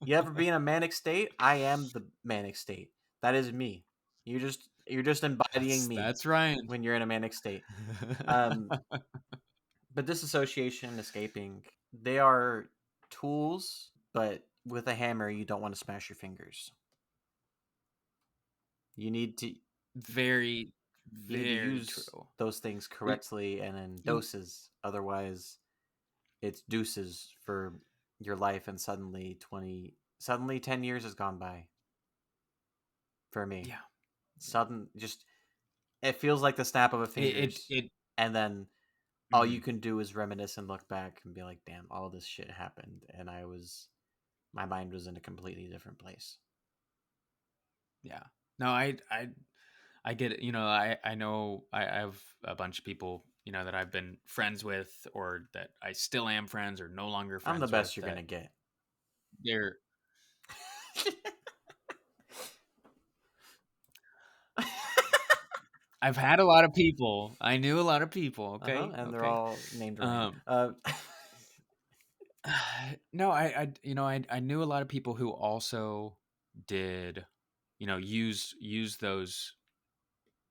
You ever be in a manic state? I am the manic state. That is me. You're just embodying me That's Ryan. when you're in a manic state. Um, but disassociation and escaping, they are tools, but with a hammer, you don't want to smash your fingers. You need to Very, you need to very use true. those things We, correctly and in you, doses. Otherwise, it's deuces for your life, and suddenly 10 years has gone by for me. yeah. Just it feels like the snap of a It, fingers, it, and then all you mhm, can do is reminisce and look back and be like, damn, all this shit happened, and my mind was in a completely different place. yeah. No, I get it. I know I have a bunch of people, that I've been friends with, or that I still am friends or no longer I'm the friends with, best you're gonna that get. they're, I've had a lot of people. I knew a lot of people. Okay. And they're Okay. all named Ryan. Um, no, I knew a lot of people who also did, use those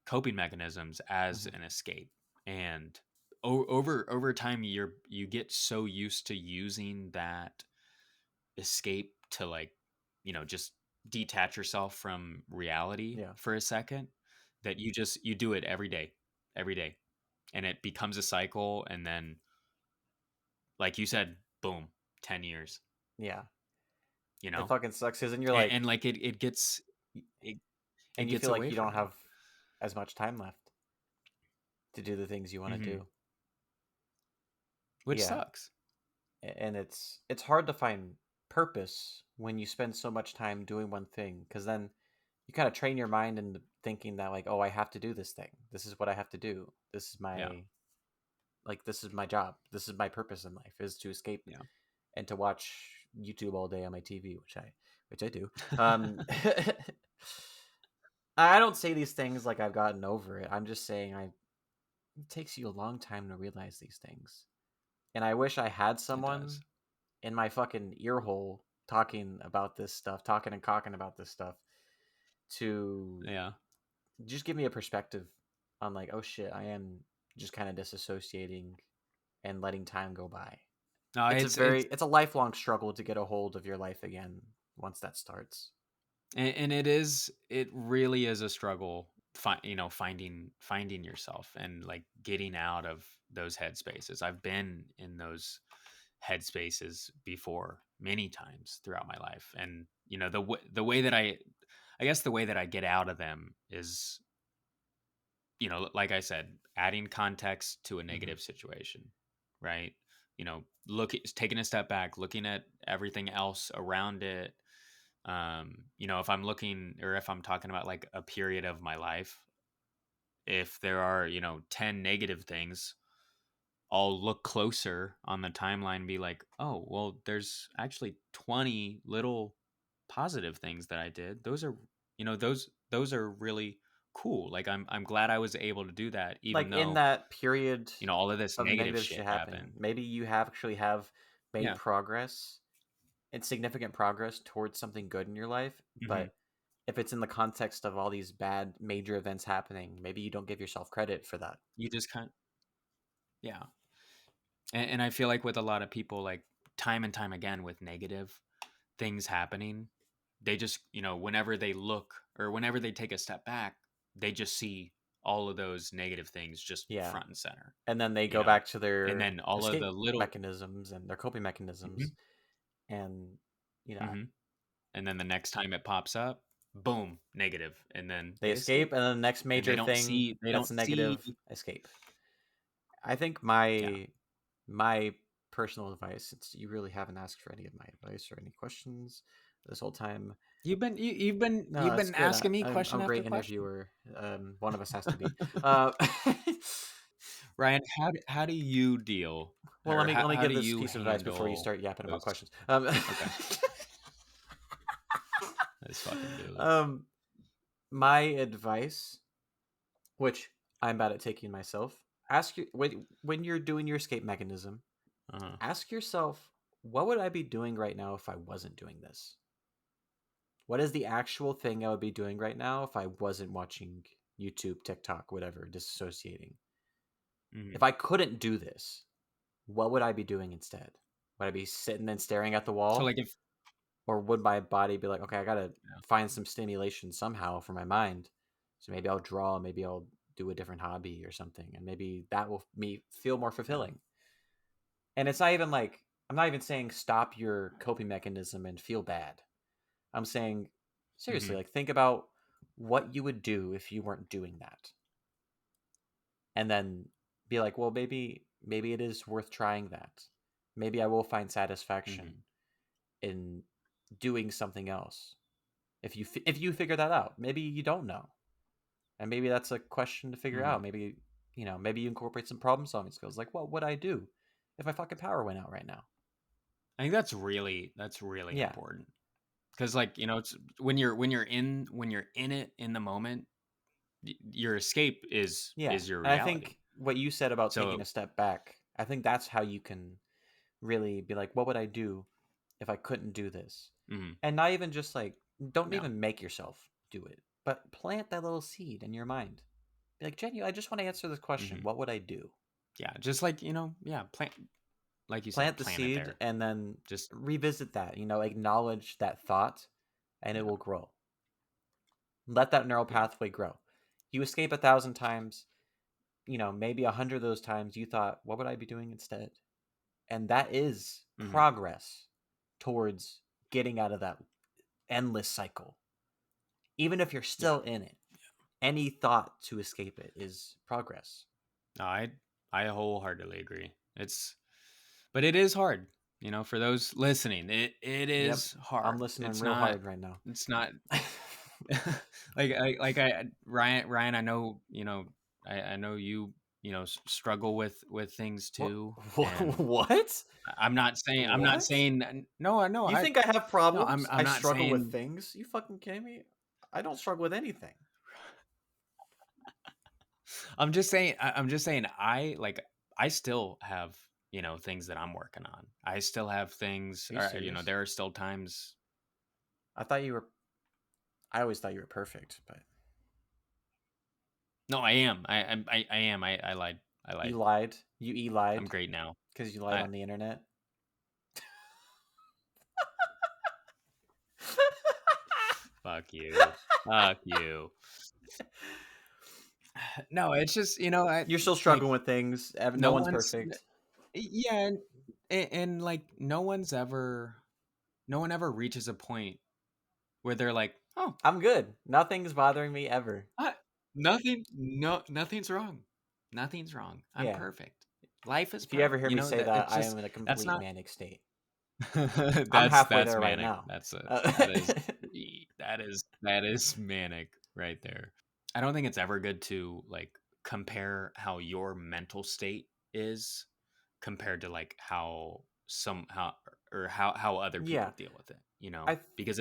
coping mechanisms as Mhm. an escape. And over time, you get so used to using that escape to, like, just detach yourself from reality Yeah, for a second, that you do it every day, and it becomes a cycle. And then, like you said, boom, 10 years, yeah. you It know fucking sucks because then you're and like, like it, it and you gets feel like away you don't from you. have as much time left to do the things you want to Hmm. do. Which Yeah, sucks. and it's hard to find purpose when you spend so much time doing one thing, because then you kind of train your mind into thinking that, like, oh, I have to do this thing. This is what I have to do. Yeah. This is my job. This is my purpose in life, is to escape Yeah. and to watch YouTube all day on my TV, which I do. Um, I don't say these things like I've gotten over it. I'm just saying it takes you a long time to realize these things. And I wish I had It someone does. in my fucking ear hole talking about this stuff, talking and cocking about this stuff, to Yeah. just give me a perspective on, like, oh shit, I am just kind of disassociating and letting time go by. No, it's It's a lifelong struggle to get a hold of your life again once that starts. and it really is a struggle, finding yourself and, like, getting out of those headspaces. I've been in those headspaces before many times throughout my life. And, the way that I guess the way that I get out of them is, like I said, adding context to a Hmm. negative situation, right? Taking a step back, looking at everything else around it. If I'm looking, or if I'm talking about, like, a period of my life, if there are, 10 negative things, I'll look closer on the timeline and be like, oh, well, there's actually 20 little positive things that I did. Those are, those are really cool. Like, I'm glad I was able to do that, even Like, in though, that period all of this of negative negative shit shit happening, happened. maybe you have made Yeah. progress and significant progress towards something good in your life, Hmm. but if it's in the context of all these bad major events happening, maybe you don't give yourself credit for that. You just kind Yeah. And I feel like with a lot of people, like, time and time again, with negative things happening, they just, whenever they look, or whenever they take a step back, they just see all of those negative things just Yeah. front and center, And then they you go know? back to And their then all of the escape little, mechanisms and their coping mechanisms, Mhm, and you know mhm. And then the next time it pops up, boom, negative, and then they they escape, escape. and then the next And major thing they that's don't see. negative, escape. I think Yeah. my personal advice, since you really haven't asked for any of my advice or any questions this whole time. You've No, it's been good. asking me I'm question a after great question. interviewer. One of us has to be. Uh, Ryan, how do you deal, well, or let me how give do this you piece of advice before you handle start yapping about those? questions. Okay, this fucking dude. Um, my advice, which I'm bad at taking myself. ask you when you're doing your escape mechanism, Uh-huh. ask yourself, what would I be doing right now if I wasn't doing this? What is the actual thing I would be doing right now if I wasn't watching YouTube, TikTok, whatever, disassociating? If Mm-hmm. I couldn't do this, what would I be doing instead? Would I be sitting and staring at the So wall? like if Or would my body be like, okay, I gotta yeah. find some stimulation somehow for my mind? So maybe I'll draw, maybe I'll do a different hobby or something, and maybe that will me feel more Yeah. fulfilling. And it's not even like I'm not even saying stop your coping mechanism and feel bad. I'm saying seriously, Mm-hmm. like think about what you would do if you weren't doing that. And then be like, well, maybe it is worth trying that. Maybe I will find Mm-hmm. satisfaction in doing something else. If you figure that out, maybe you don't know, and maybe that's a question to figure Mm-hmm. out. Maybe maybe you incorporate some problem solving skills. Like, what would I do if my fucking power went out right now? I think that's really Yeah, important because it's when you're in it in the moment, your escape yeah. is your And I reality. think what you said about taking So a step back, I think that's how you can really be like, what would I do if I couldn't do this? mhm, And not even just like, don't yeah, even make yourself do it, but plant that little seed in your mind. Be like, Jenny, I just want to answer this question. hmm What would I do? yeah, just like yeah, plant like you said, Plant the plant it seed there. and then Just revisit that, acknowledge that thought, and it yeah, will grow. Let that neural yeah, pathway grow. You escape 1,000 times, maybe 100 of those times you thought, what would I be doing instead? And that is hmm progress towards getting out of that endless cycle. Even if you're yeah. still in it, any thought to escape it is progress. No, I wholeheartedly agree. But it is hard, for those listening. It Yep. is I'm hard. listening real hard right now. It's not like Ryan. I know I know you struggle with things What? too, and What? I'm not What? saying no. I know You I think I have no. problems? I'm I not struggle with saying. things? You fucking kidding me? I don't struggle with anything. I'm just saying. I still have things that I'm working on. I still have things. Are you Or, serious? there are still times. I thought you were. I always thought you were perfect, but No, I am. I am. I lied. I you lied. lied. You I'm lied great now. because you lied I on the internet. fuck you. Fuck you. No, it's just I You're still like struggling with things. No no one's one's perfect. yeah, and like no one ever reaches a point where they're like, oh, I'm good. Nothing's bothering me ever. I, nothing's wrong. Nothing's wrong. I'm Yeah. perfect. Life is If you ever perfect. hear me say That that, it's I just am in a that's complete not manic state. I'm halfway that's there right manic. now. That's a Uh, that is manic right there. I don't think it's ever good to like compare how your mental state is compared to like how somehow or how other yeah. people deal with it, I because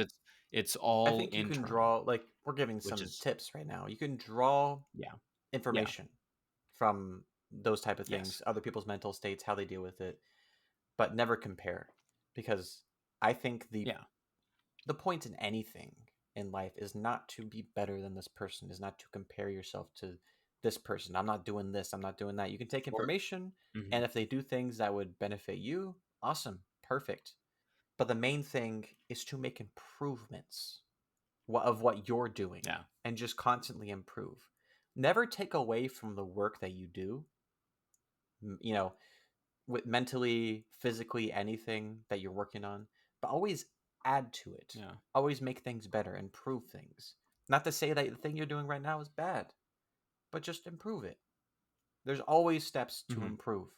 it's I all think you can internal, draw like we're giving which some is tips right now. You can draw yeah, yeah, information from those type of yes, things, other people's mental states, how they deal with it, but never compare because I think yeah, the point in anything in life is not to be better than this person, is not to compare yourself to this person. I'm not doing this, I'm not doing that. You can take or information mhm, and if they do things that would benefit you, awesome, perfect. But the main thing is to make improvements of what you're doing yeah, and just constantly improve. Never take away from the work that you do, you know, with mentally, physically, anything that you're working on, but always add to it. yeah, Always make things better, improve things. Not to say that the thing you're doing right now is bad, but just improve it. There's always steps to hmm improve.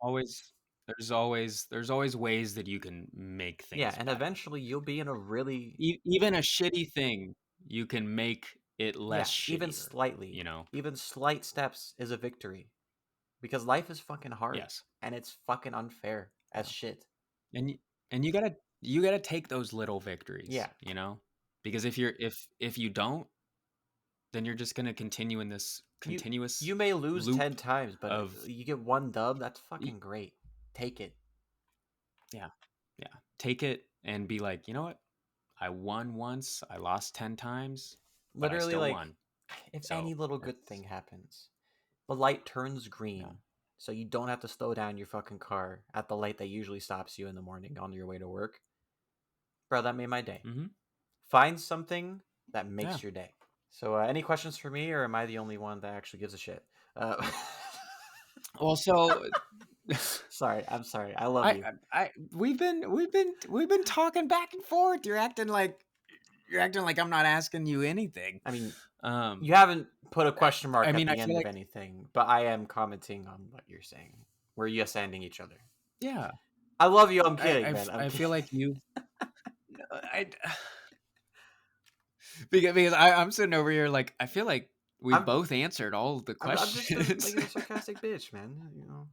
always there's always ways that you can make Yeah, things and better. eventually you'll be in a really Even a shitty thing, you can make it yeah, less even shittier, slightly, even slight steps is a victory because life is fucking hard yes, and it's fucking unfair as yeah, shit. and and you gotta take those little victories, Yeah. because if you don't, then you're just gonna continue in this continuous You may lose loop 10 times, but of you get one dub. That's fucking great. Take it. yeah. Take it and be like, you know what? I won once. I lost 10 times, but I Literally, still like, won. if So any little good thing happens, the light turns green, so you don't have to slow down your fucking car at the light that usually stops you in the morning on your way to work. Bro, that made my day. Mm-hmm. Find something that makes your day. So, any questions for me, or am I the only one that actually gives a shit? Well, so sorry, I'm sorry. I love you. We've been talking back and forth. You're acting like I'm not asking you anything. I mean, you haven't put a question mark at the I end feel of like anything, but I am commenting on what you're saying. We're yes-anding each other. yeah. I love you. I'm kidding, man. I feel like you. Because I'm sitting over here like I feel like we both answered all the I'm just questions. a sarcastic bitch, man. You know,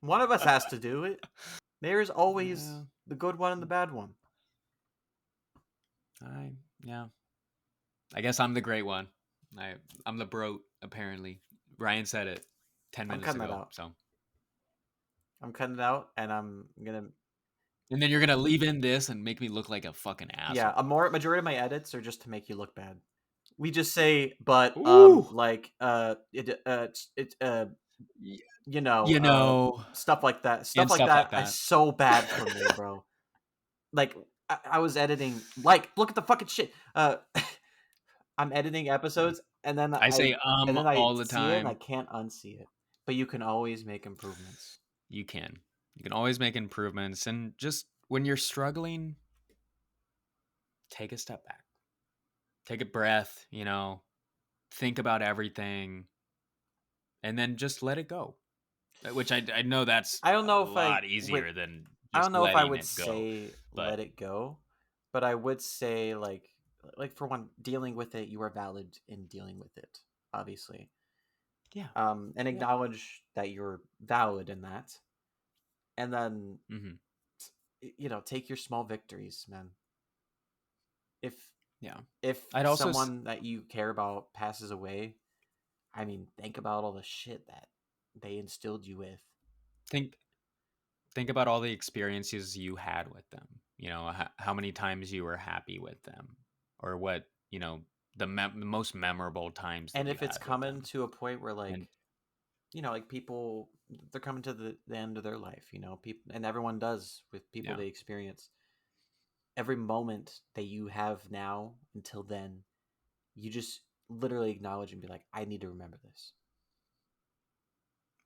one of us has to do it. There's always the good one and the bad one. I guess I'm the great one. I'm the broat. Apparently, Ryan said it 10 minutes ago. That out. So I'm cutting it out, and I'm gonna. And then you're gonna leave in this and make me look like a fucking asshole. Yeah, majority of my edits are just to make you look bad. We just say, but like you know, stuff like that. Stuff like that is so bad for me, bro. Like I was editing, like look at the fucking shit. I'm editing episodes, and then I say and then I all the see time, it and I can't unsee it. But you can always make improvements. You can always make improvements, and just when you're struggling, take a step back, take a breath. You know, think about everything, and then just let it go. Which I know that's I don't know a lot easier than just I don't know if I would it say go, let it go, but I would say like for one, dealing with it, you are valid in dealing with it, obviously. Yeah. And acknowledge that you're valid in that, and then you know, take your small victories, man. If someone that you care about passes away, I mean, think about all the shit that they instilled you with. Think about all the experiences you had with them. You know, how many times you were happy with them, or what, you know, the most memorable times. And if it's coming to a point where, like, you know, like people, they're coming to the end of their life, you know, people, and everyone does with people they experience. Every moment that you have now until then, you just literally acknowledge and be like, I need to remember this.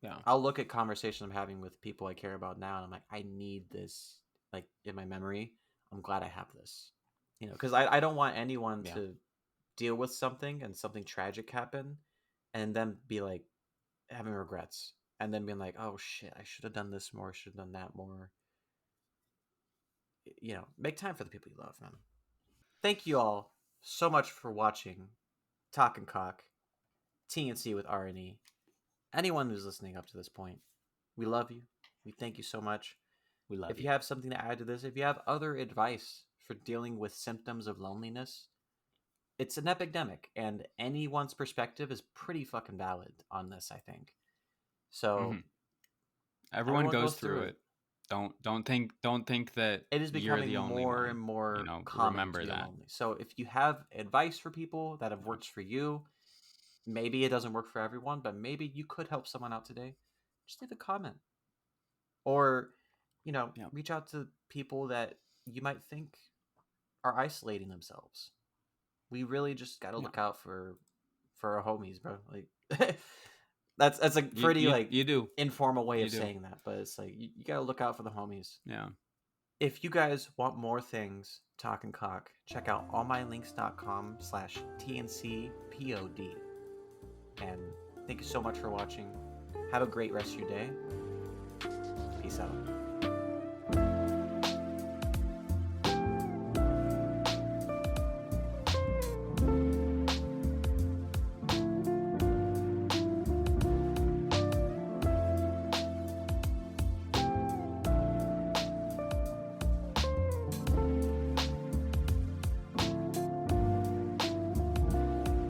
Yeah. I'll look at conversations I'm having with people I care about now, and I'm like, I need this, like, in my memory. I'm glad I have this, you know, because I don't want anyone to deal with something and something tragic happen, and then be like having regrets, and then being like, oh shit, I should have done this more, should have done that more. You know, make time for the people you love, man. Thank you all so much for watching Talk and Cock, TNC with R&E. Anyone who's listening up to this point, we love you. We thank you so much. We love you. If you have something to add to this, if you have other advice for dealing with symptoms of loneliness, it's an epidemic, and anyone's perspective is pretty fucking valid on this, I think. So everyone goes through it. Don't think that it is becoming you're the only more one. and more, you know, common remember to be that. lonely. So if you have advice for people that have worked for you, maybe it doesn't work for everyone, but maybe you could help someone out today, just leave a comment. Or, you know, reach out to people that you might think are isolating themselves. We really just got to look out for our homies, bro. Like that's a pretty you do informal way of saying that, but it's like you got to look out for the homies. Yeah. If you guys want more things Talk and Cock, check out allmylinks.com/TNCPOD. And thank you so much for watching. Have a great rest of your day. Peace out.